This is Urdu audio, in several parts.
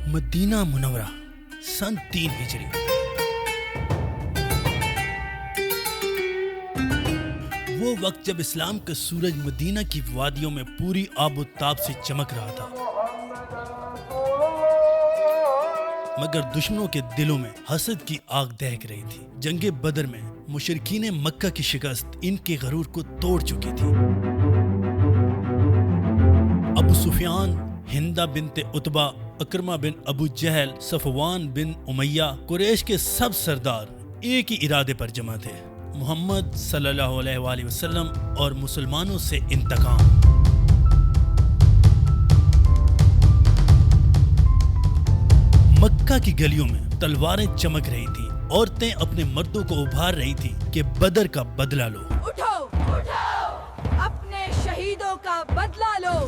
مدینہ منورہ سن 3 ہجری۔ وہ وقت جب اسلام کا سورج مدینہ کی وادیوں میں پوری آب و تاب سے چمک رہا تھا، مگر دشمنوں کے دلوں میں حسد کی آگ دہک رہی تھی۔ جنگ بدر میں مشرکین مکہ کی شکست ان کے غرور کو توڑ چکی تھی۔ ابو سفیان، ہندہ بنت عتبہ، اکرمہ بن ابو جہل، صفوان بن امیہ، قریش کے سب سردار ایک ہی ارادے پر جمع تھے: محمد صلی اللہ علیہ وآلہ وسلم اور مسلمانوں سے انتقام۔ مکہ کی گلیوں میں تلواریں چمک رہی تھیں، عورتیں اپنے مردوں کو ابھار رہی تھیں کہ بدر کا بدلہ لو۔ اٹھو اپنے شہیدوں کا بدلہ لو،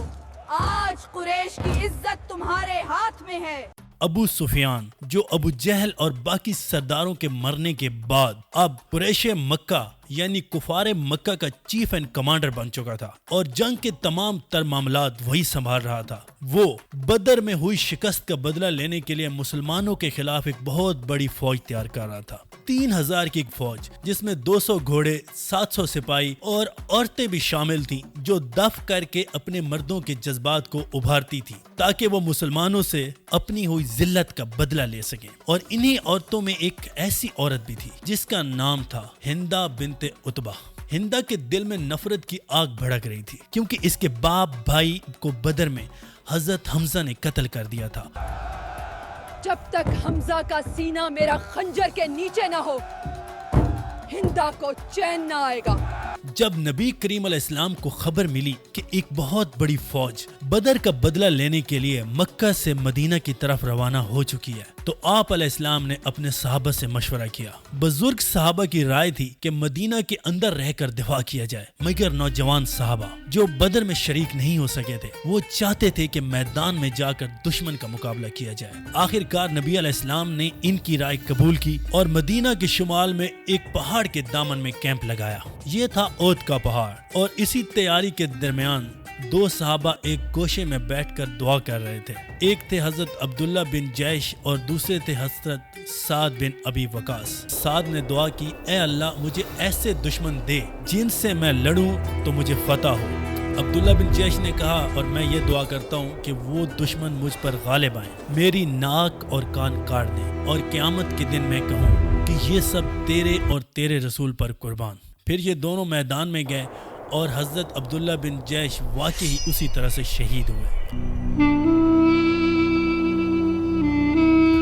آج قریش کی عزت تمہارے ہاتھ میں ہے۔ ابو سفیان، جو ابو جہل اور باقی سرداروں کے مرنے کے بعد اب قریش مکہ یعنی کفار مکہ کا چیف اینڈ کمانڈر بن چکا تھا اور جنگ کے تمام تر معاملات وہی سنبھال رہا تھا، وہ بدر میں ہوئی شکست کا بدلہ لینے کے لیے مسلمانوں کے خلاف ایک بہت بڑی فوج تیار کر رہا تھا۔ 3000 کی ایک فوج جس میں 200 گھوڑے، 700 سپاہی اور عورتیں بھی شامل تھیں، جو دف کر کے اپنے مردوں کے جذبات کو ابھارتی تھی تاکہ وہ مسلمانوں سے اپنی ہوئی ذلت کا بدلہ لے سکیں۔ اور انہی عورتوں میں ایک ایسی عورت بھی تھی جس کا نام تھا ہندہ بنت عتبہ۔ ہندہ کے دل میں نفرت کی آگ بھڑک رہی تھی کیونکہ اس کے باپ بھائی کو بدر میں حضرت حمزہ نے قتل کر دیا تھا۔ جب تک حمزہ کا سینہ میرا خنجر کے نیچے نہ ہو، ہندہ کو چین نہ آئے گا۔ جب نبی کریم علیہ السلام کو خبر ملی کہ ایک بہت بڑی فوج بدر کا بدلہ لینے کے لیے مکہ سے مدینہ کی طرف روانہ ہو چکی ہے، تو آپ علیہ السلام نے اپنے صحابہ سے مشورہ کیا۔ بزرگ صحابہ کی رائے تھی کہ مدینہ کے اندر رہ کر دفاع کیا جائے، مگر نوجوان صحابہ جو بدر میں شریک نہیں ہو سکے تھے وہ چاہتے تھے کہ میدان میں جا کر دشمن کا مقابلہ کیا جائے۔ آخر کار نبی علیہ السلام نے ان کی رائے قبول کی اور مدینہ کے شمال میں ایک پہاڑ کے دامن میں کیمپ لگایا۔ یہ تھا احد کا پہاڑ، اور اسی تیاری کے درمیان 2 صحابہ ایک گوشے میں بیٹھ کر دعا کر رہے تھے۔ ایک تھے حضرت عبداللہ بن جیش اور دوسرے تھے حضرت سعد بن ابی وقاص۔ سعد نے دعا کی: اے اللہ، مجھے ایسے دشمن دے جن سے میں لڑوں تو مجھے فتح ہو۔ عبداللہ بن جیش نے کہا: اور میں یہ دعا کرتا ہوں کہ وہ دشمن مجھ پر غالب آئیں، میری ناک اور کان کاٹ دیں، اور قیامت کے دن میں کہوں کہ یہ سب تیرے اور تیرے رسول پر قربان۔ پھر یہ دونوں میدان میں گئے اور حضرت عبداللہ بن جیش واقعی اسی طرح سے شہید ہوئے۔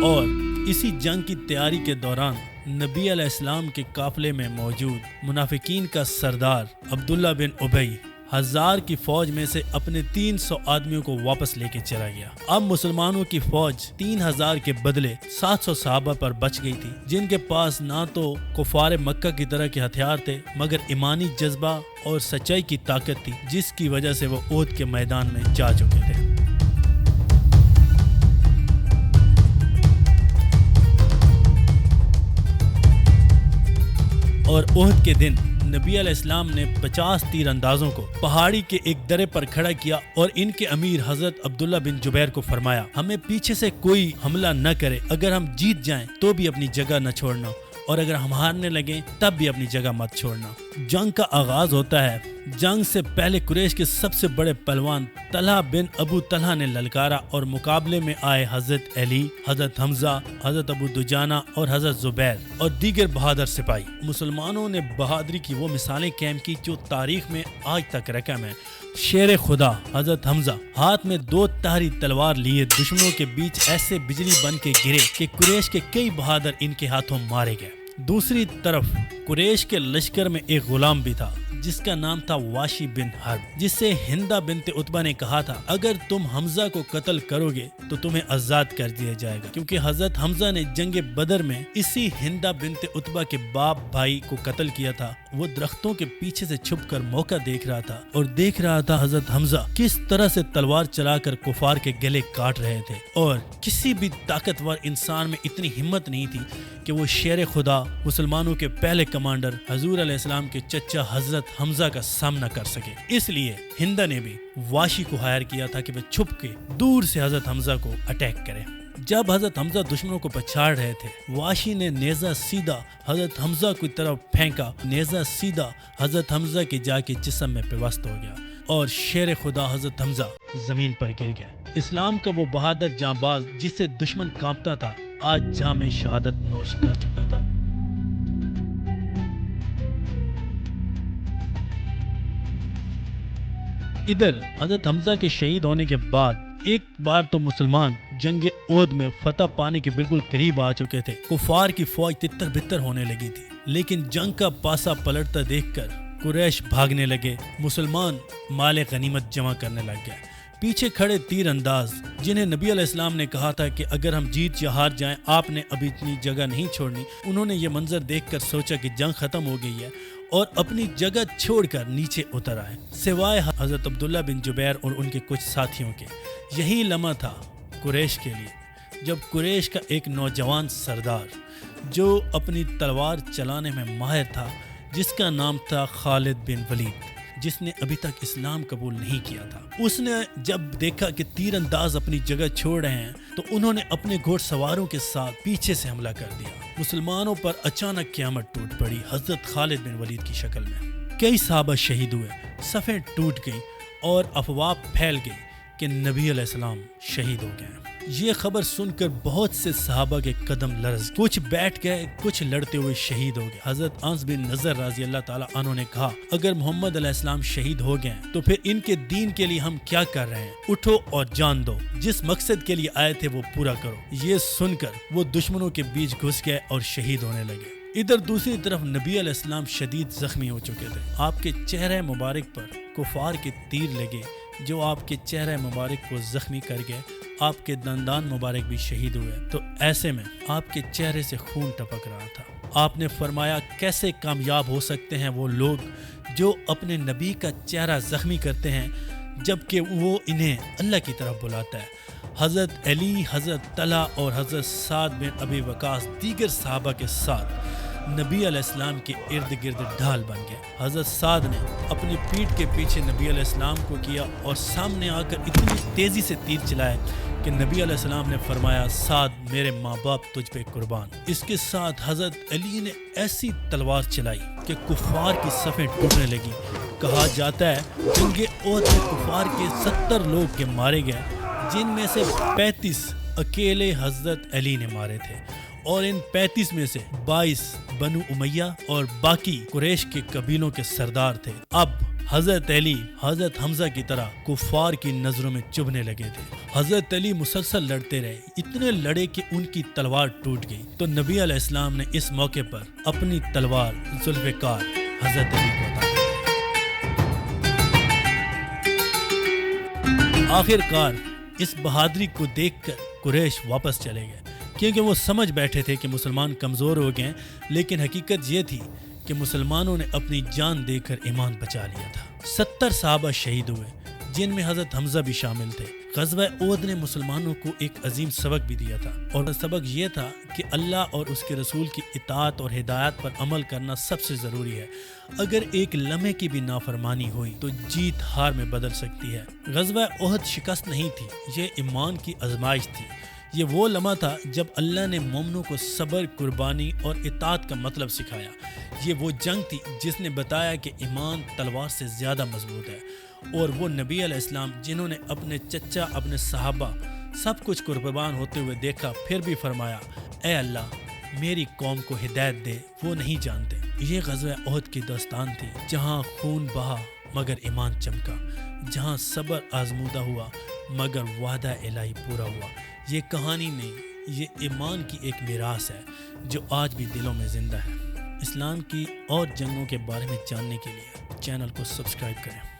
اور اسی جنگ کی تیاری کے دوران نبی علیہ السلام کے قافلے میں موجود منافقین کا سردار عبداللہ بن ابی 1000 کی فوج میں سے اپنے 300 آدمیوں کو واپس لے کے چلا گیا۔ اب مسلمانوں کی فوج 3000 کے بدلے 700 صحابہ پر بچ گئی تھی، جن کے پاس نہ تو کفار مکہ کی طرح کے ہتھیار تھے مگر ایمانی جذبہ اور سچائی کی طاقت تھی، جس کی وجہ سے وہ احد کے میدان میں جا چکے تھے۔ اور احد کے دن نبی علیہ السلام نے 50 تیر اندازوں کو پہاڑی کے ایک درے پر کھڑا کیا اور ان کے امیر حضرت عبداللہ بن جبیر کو فرمایا: ہمیں پیچھے سے کوئی حملہ نہ کرے، اگر ہم جیت جائیں تو بھی اپنی جگہ نہ چھوڑنا، اور اگر ہم ہارنے لگیں تب بھی اپنی جگہ مت چھوڑنا۔ جنگ کا آغاز ہوتا ہے۔ جنگ سے پہلے قریش کے سب سے بڑے پہلوان طلحہ بن ابو طلحہ نے للکارا اور مقابلے میں آئے حضرت علی، حضرت حمزہ، حضرت ابو دجانہ اور حضرت زبیر اور دیگر بہادر سپاہی۔ مسلمانوں نے بہادری کی وہ مثالیں قائم کی جو تاریخ میں آج تک رقم ہے۔ شیر خدا حضرت حمزہ ہاتھ میں 2 تہری تلوار لیے دشمنوں کے بیچ ایسے بجلی بن کے گرے کہ قریش کے کئی بہادر ان کے ہاتھوں مارے گئے۔ دوسری طرف قریش کے لشکر میں ایک غلام بھی تھا جس کا نام تھا واشی بن حرب، جس سے ہندہ بنت عتبہ نے کہا تھا: اگر تم حمزہ کو قتل کرو گے تو تمہیں آزاد کر دیا جائے گا، کیونکہ حضرت حمزہ نے جنگ بدر میں اسی ہندہ بنت عتبہ کے باپ بھائی کو قتل کیا تھا۔ وہ درختوں کے پیچھے سے چھپ کر موقع دیکھ رہا تھا اور دیکھ رہا تھا حضرت حمزہ کس طرح سے تلوار چلا کر کفار کے گلے کاٹ رہے تھے، اور کسی بھی طاقتور انسان میں اتنی ہمت نہیں تھی کہ وہ شیر خدا، مسلمانوں کے پہلے کمانڈر حضور علیہ السلام کے چچا حضرت حمزہ کا سامنا کر سکے۔ اس لیے ہندہ نے بھی واشی کو ہائر کیا تھا کہ وہ چھپ کے دور سے حضرت حمزہ کو اٹیک کرے۔ جب حضرت حمزہ دشمنوں کو پچھاڑ رہے تھے، واشی نے نیزہ سیدھا حضرت حمزہ کی طرف پھینکا۔ نیزہ سیدھا حضرت حمزہ کے جا کے جسم میں پیوست ہو گیا اور شیر خدا حضرت حمزہ زمین پر گر گیا۔ اسلام کا وہ بہادر جانباز جسے دشمن کانپتا تھا، آج جام شہادت نوش کر چکا تھا۔ ادھر حضرت حمزہ کے شہید ہونے کے بعد ایک بار تو مسلمان جنگ احد میں فتح پانے کے بالکل قریب آ چکے تھے۔ کفار کی فوج تتر بتر ہونے لگی تھی، لیکن جنگ کا پاسا پلٹتا دیکھ کر قریش بھاگنے لگے۔ مسلمان مال غنیمت جمع کرنے لگ گئے۔ پیچھے کھڑے تیر انداز جنہیں نبی علیہ السلام نے کہا تھا کہ اگر ہم جیت یا ہار جائیں آپ نے ابھی اتنی جگہ نہیں چھوڑنی، انہوں نے یہ منظر دیکھ کر سوچا کہ جنگ ختم ہو گئی ہے اور اپنی جگہ چھوڑ کر نیچے اتر آئے، سوائے حضرت عبداللہ بن جبیر اور ان کے کچھ ساتھیوں کے۔ یہی لمحہ تھا قریش کے لیے جب قریش کا ایک نوجوان سردار جو اپنی تلوار چلانے میں ماہر تھا، جس کا نام تھا خالد بن ولید، جس نے ابھی تک اسلام قبول نہیں کیا تھا، اس نے جب دیکھا کہ تیر انداز اپنی جگہ چھوڑ رہے ہیں تو انہوں نے اپنے گھوڑ سواروں کے ساتھ پیچھے سے حملہ کر دیا۔ مسلمانوں پر اچانک قیامت ٹوٹ پڑی حضرت خالد بن ولید کی شکل میں۔ کئی صحابہ شہید ہوئے، صفیں ٹوٹ گئی اور افواہ پھیل گئی کہ نبی علیہ السلام شہید ہو گئے۔ یہ خبر سن کر بہت سے صحابہ کے قدم لرز گئے، کچھ بیٹھ گئے، کچھ لڑتے ہوئے شہید ہو گئے۔ حضرت انس بن نضر رضی اللہ تعالیٰ عنہ نے کہا، اگر محمد علیہ السلام شہید ہو گئے تو پھر ان کے دین کے لیے ہم کیا کر رہے ہیں؟ اٹھو اور جان دو، جس مقصد کے لیے آئے تھے وہ پورا کرو۔ یہ سن کر وہ دشمنوں کے بیچ گھس گئے اور شہید ہونے لگے۔ ادھر دوسری طرف نبی علیہ السلام شدید زخمی ہو چکے تھے۔ آپ کے چہرے مبارک پر کفار کے تیر لگے جو آپ کے چہرے مبارک کو زخمی کر گئے۔ آپ کے دندان مبارک بھی شہید ہوئے، تو ایسے میں آپ کے چہرے سے خون ٹپک رہا تھا۔ آپ نے فرمایا، کیسے کامیاب ہو سکتے ہیں وہ لوگ جو اپنے نبی کا چہرہ زخمی کرتے ہیں جبکہ وہ انہیں اللہ کی طرف بلاتا ہے۔ حضرت علی، حضرت طلحہ اور حضرت سعد بن ابی وقاص دیگر صحابہ کے ساتھ نبی علیہ السلام کے ارد گرد ڈھال بن گئے۔ حضرت سعد نے اپنی پیٹھ کے پیچھے نبی علیہ السلام کو کیا اور سامنے آ کر اتنی تیزی سے تیر چلائے کہ نبی علیہ السلام نے فرمایا، سعد میرے ماں باپ تجھ پہ قربان۔ اس کے ساتھ حضرت علی نے ایسی تلوار چلائی کہ کفار کی صفیں ٹوٹنے لگی۔ کہا جاتا ہے جنگ احد میں کفار کے 70 لوگ کے مارے گئے، جن میں سے 35 اکیلے حضرت علی نے مارے تھے، اور ان 35 میں سے 22 بنو امیہ اور باقی قریش کے قبیلوں کے سردار تھے۔ اب حضرت علی حضرت حمزہ کی طرح کفار کی نظروں میں چبھنے لگے تھے۔ حضرت علی مسلسل لڑتے رہے، اتنے لڑے کہ ان کی تلوار ٹوٹ گئی، تو نبی علیہ السلام نے اس موقع پر اپنی تلوار ذوالفقار حضرت علی کو عطا کی۔ آخر کار اس بہادری کو دیکھ کر قریش واپس چلے گئے، کیونکہ وہ سمجھ بیٹھے تھے کہ مسلمان کمزور ہو گئے، لیکن حقیقت یہ تھی کہ مسلمانوں نے اپنی جان دے کر ایمان بچا لیا تھا۔ 70 صحابہ شہید ہوئے، جن میں حضرت حمزہ بھی شامل تھے۔ غزوہ احد نے مسلمانوں کو ایک عظیم سبق بھی دیا تھا، اور سبق یہ تھا کہ اللہ اور اس کے رسول کی اطاعت اور ہدایت پر عمل کرنا سب سے ضروری ہے۔ اگر ایک لمحے کی بھی نافرمانی ہوئی تو جیت ہار میں بدل سکتی ہے۔ غزوہ احد شکست نہیں تھی، یہ ایمان کی آزمائش تھی۔ یہ وہ لمحہ تھا جب اللہ نے مومنوں کو صبر، قربانی اور اطاعت کا مطلب سکھایا۔ یہ وہ جنگ تھی جس نے بتایا کہ ایمان تلوار سے زیادہ مضبوط ہے، اور وہ نبی علیہ السلام جنہوں نے اپنے چچا، اپنے صحابہ سب کچھ قربان ہوتے ہوئے دیکھا، پھر بھی فرمایا، اے اللہ میری قوم کو ہدایت دے، وہ نہیں جانتے۔ یہ غزوہ احد کی داستان تھی، جہاں خون بہا مگر ایمان چمکا، جہاں صبر آزمودہ ہوا مگر وعدہ الہی پورا ہوا۔ یہ کہانی نہیں، یہ ایمان کی ایک میراث ہے جو آج بھی دلوں میں زندہ ہے۔ اسلام کی اور جنگوں کے بارے میں جاننے کے لیے چینل کو سبسکرائب کریں۔